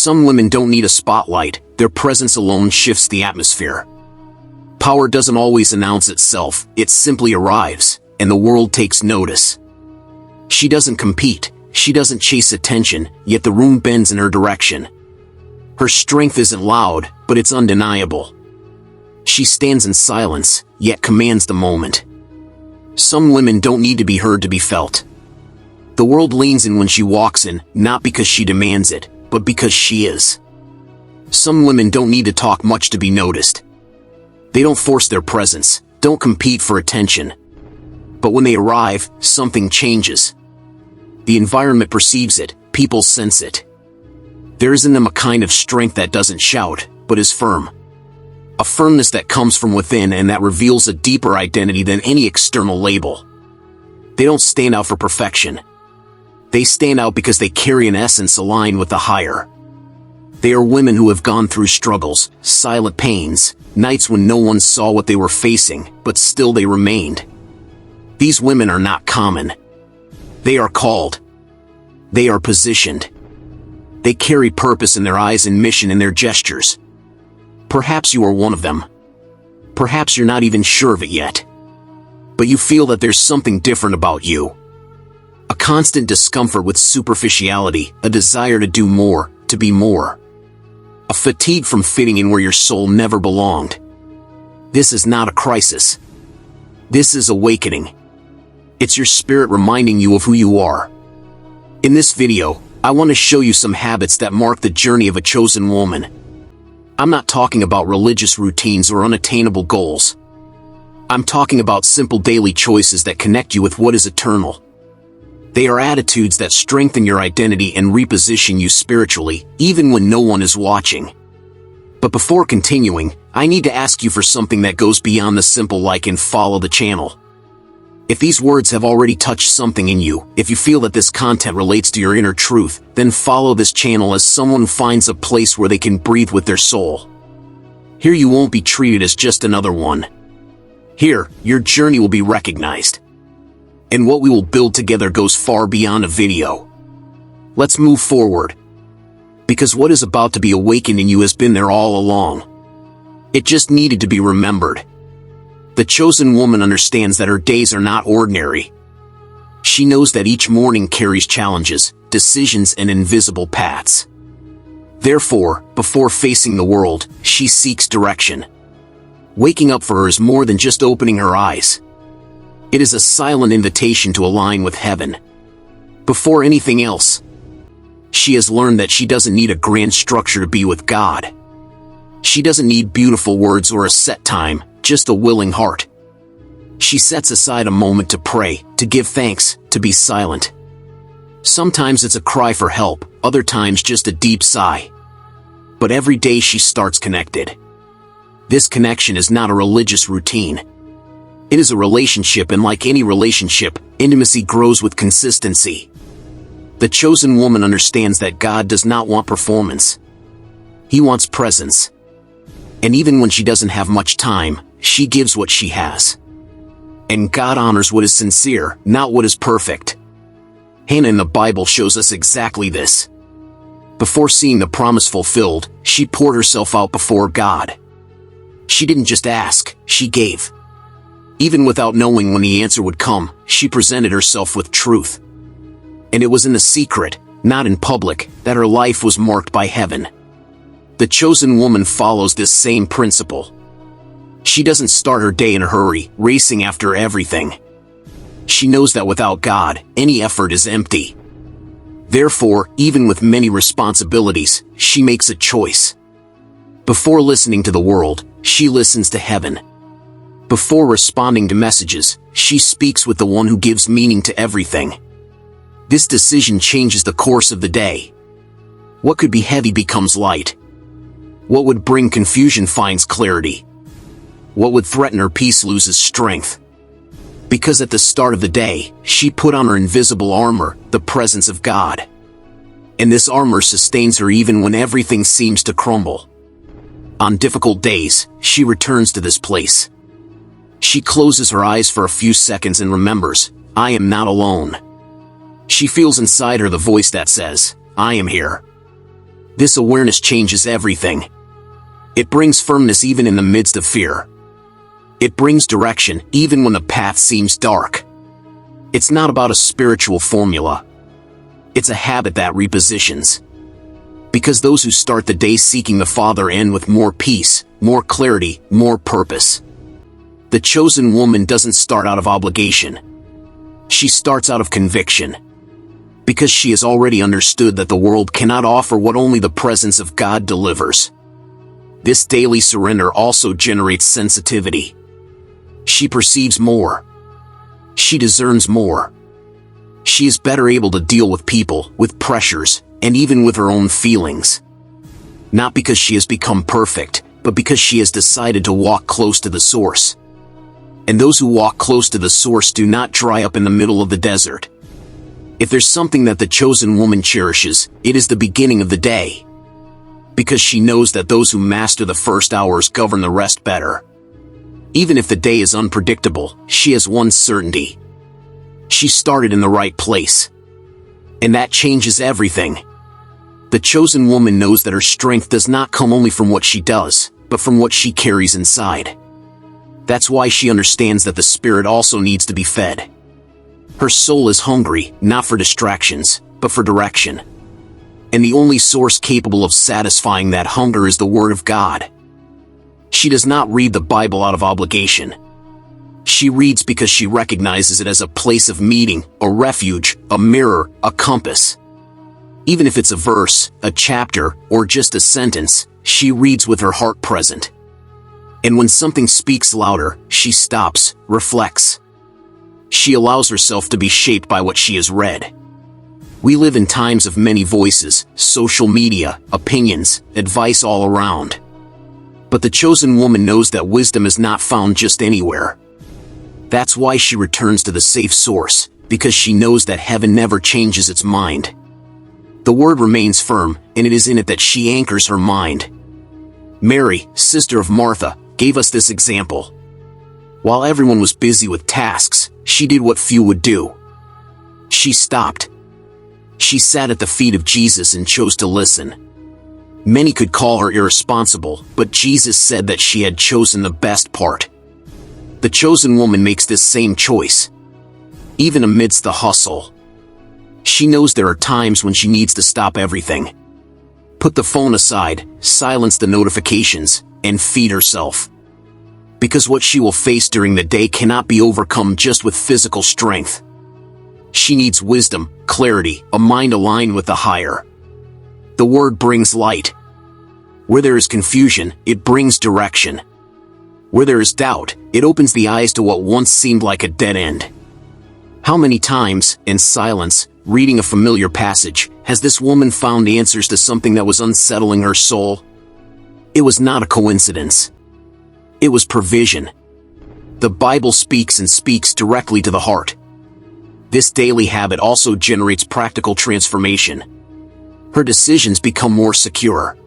Some women don't need a spotlight, their presence alone shifts the atmosphere. Power doesn't always announce itself, it simply arrives, and the world takes notice. She doesn't compete, she doesn't chase attention, yet the room bends in her direction. Her strength isn't loud, but it's undeniable. She stands in silence, yet commands the moment. Some women don't need to be heard to be felt. The world leans in when she walks in, not because she demands it, but because she is. Some women don't need to talk much to be noticed. They don't force their presence, don't compete for attention. But when they arrive, something changes. The environment perceives it, people sense it. There is in them a kind of strength that doesn't shout, but is firm. A firmness that comes from within and that reveals a deeper identity than any external label. They don't stand out for perfection. They stand out because they carry an essence aligned with the higher. They are women who have gone through struggles, silent pains, nights when no one saw what they were facing, but still they remained. These women are not common. They are called. They are positioned. They carry purpose in their eyes and mission in their gestures. Perhaps you are one of them. Perhaps you're not even sure of it yet. But you feel that there's something different about you. A constant discomfort with superficiality, a desire to do more, to be more. A fatigue from fitting in where your soul never belonged. This is not a crisis. This is awakening. It's your spirit reminding you of who you are. In this video, I want to show you some habits that mark the journey of a chosen woman. I'm not talking about religious routines or unattainable goals. I'm talking about simple daily choices that connect you with what is eternal. They are attitudes that strengthen your identity and reposition you spiritually, even when no one is watching. But before continuing, I need to ask you for something that goes beyond the simple like and follow the channel. If these words have already touched something in you, if you feel that this content relates to your inner truth, then follow this channel as someone finds a place where they can breathe with their soul. Here you won't be treated as just another one. Here, your journey will be recognized. And what we will build together goes far beyond a video. Let's move forward. Because what is about to be awakened in you has been there all along. It just needed to be remembered. The chosen woman understands that her days are not ordinary. She knows that each morning carries challenges, decisions, and invisible paths. Therefore, before facing the world, she seeks direction. Waking up for her is more than just opening her eyes. It is a silent invitation to align with heaven. Before anything else, she has learned that she doesn't need a grand structure to be with God. She doesn't need beautiful words or a set time, just a willing heart. She sets aside a moment to pray, to give thanks, to be silent. Sometimes it's a cry for help, other times just a deep sigh. But every day she starts connected. This connection is not a religious routine. It is a relationship, and like any relationship, intimacy grows with consistency. The chosen woman understands that God does not want performance. He wants presence. And even when she doesn't have much time, she gives what she has. And God honors what is sincere, not what is perfect. Hannah in the Bible shows us exactly this. Before seeing the promise fulfilled, she poured herself out before God. She didn't just ask, she gave. Even without knowing when the answer would come, she presented herself with truth. And it was in the secret, not in public, that her life was marked by heaven. The chosen woman follows this same principle. She doesn't start her day in a hurry, racing after everything. She knows that without God, any effort is empty. Therefore, even with many responsibilities, she makes a choice. Before listening to the world, she listens to heaven. Before responding to messages, she speaks with the one who gives meaning to everything. This decision changes the course of the day. What could be heavy becomes light. What would bring confusion finds clarity. What would threaten her peace loses strength. Because at the start of the day, she put on her invisible armor, the presence of God. And this armor sustains her even when everything seems to crumble. On difficult days, she returns to this place. She closes her eyes for a few seconds and remembers, I am not alone. She feels inside her the voice that says, I am here. This awareness changes everything. It brings firmness even in the midst of fear. It brings direction even when the path seems dark. It's not about a spiritual formula. It's a habit that repositions. Because those who start the day seeking the Father end with more peace, more clarity, more purpose. The chosen woman doesn't start out of obligation. She starts out of conviction. Because she has already understood that the world cannot offer what only the presence of God delivers. This daily surrender also generates sensitivity. She perceives more. She discerns more. She is better able to deal with people, with pressures, and even with her own feelings. Not because she has become perfect, but because she has decided to walk close to the source. And those who walk close to the source do not dry up in the middle of the desert. If there's something that the chosen woman cherishes, it is the beginning of the day. Because she knows that those who master the first hours govern the rest better. Even if the day is unpredictable, she has one certainty. She started in the right place. And that changes everything. The chosen woman knows that her strength does not come only from what she does, but from what she carries inside. That's why she understands that the spirit also needs to be fed. Her soul is hungry, not for distractions, but for direction. And the only source capable of satisfying that hunger is the Word of God. She does not read the Bible out of obligation. She reads because she recognizes it as a place of meeting, a refuge, a mirror, a compass. Even if it's a verse, a chapter, or just a sentence, she reads with her heart present. And when something speaks louder, she stops, reflects. She allows herself to be shaped by what she has read. We live in times of many voices, social media, opinions, advice all around. But the chosen woman knows that wisdom is not found just anywhere. That's why she returns to the safe source, because she knows that heaven never changes its mind. The word remains firm, and it is in it that she anchors her mind. Mary, sister of Martha, gave us this example. While everyone was busy with tasks, she did what few would do. She stopped. She sat at the feet of Jesus and chose to listen. Many could call her irresponsible, but Jesus said that she had chosen the best part. The chosen woman makes this same choice. Even amidst the hustle. She knows there are times when she needs to stop everything. Put the phone aside, silence the notifications, and feed herself. Because what she will face during the day cannot be overcome just with physical strength. She needs wisdom, clarity, a mind aligned with the higher. The word brings light. Where there is confusion, it brings direction. Where there is doubt, it opens the eyes to what once seemed like a dead end. How many times, in silence, reading a familiar passage, has this woman found answers to something that was unsettling her soul? It was not a coincidence. It was provision. The Bible speaks and speaks directly to the heart. This daily habit also generates practical transformation. Her decisions become more secure.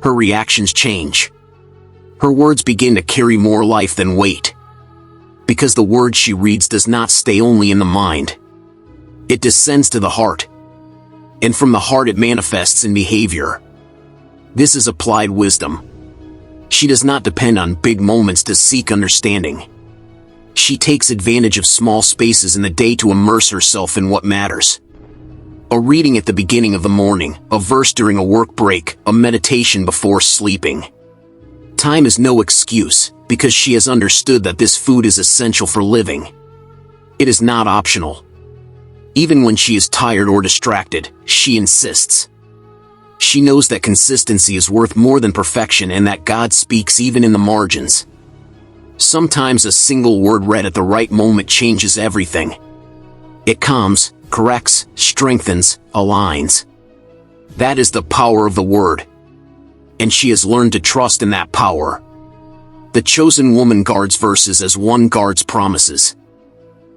Her reactions change. Her words begin to carry more life than weight. Because the word she reads does not stay only in the mind. It descends to the heart. And from the heart it manifests in behavior. This is applied wisdom. She does not depend on big moments to seek understanding. She takes advantage of small spaces in the day to immerse herself in what matters. A reading at the beginning of the morning, a verse during a work break, a meditation before sleeping. Time is no excuse, because she has understood that this food is essential for living. It is not optional. Even when she is tired or distracted, she insists. She knows that consistency is worth more than perfection and that God speaks even in the margins. Sometimes a single word read at the right moment changes everything. It calms, corrects, strengthens, aligns. That is the power of the word. And she has learned to trust in that power. The chosen woman guards verses as one guards promises.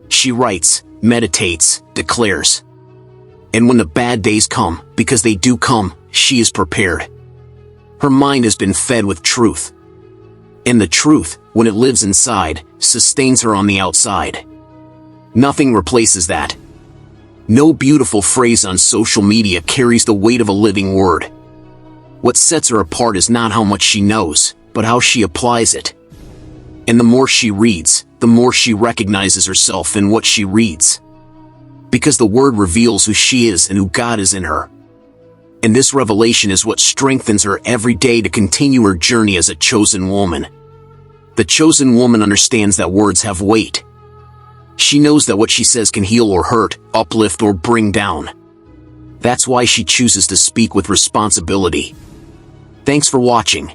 She writes, meditates, declares. And when the bad days come, because they do come, she is prepared. Her mind has been fed with truth. And the truth, when it lives inside, sustains her on the outside. Nothing replaces that. No beautiful phrase on social media carries the weight of a living word. What sets her apart is not how much she knows, but how she applies it. And the more she reads, the more she recognizes herself in what she reads. Because the Word reveals who she is and who God is in her. And this revelation is what strengthens her every day to continue her journey as a chosen woman. The chosen woman understands that words have weight. She knows that what she says can heal or hurt, uplift or bring down. That's why she chooses to speak with responsibility. Thanks for watching.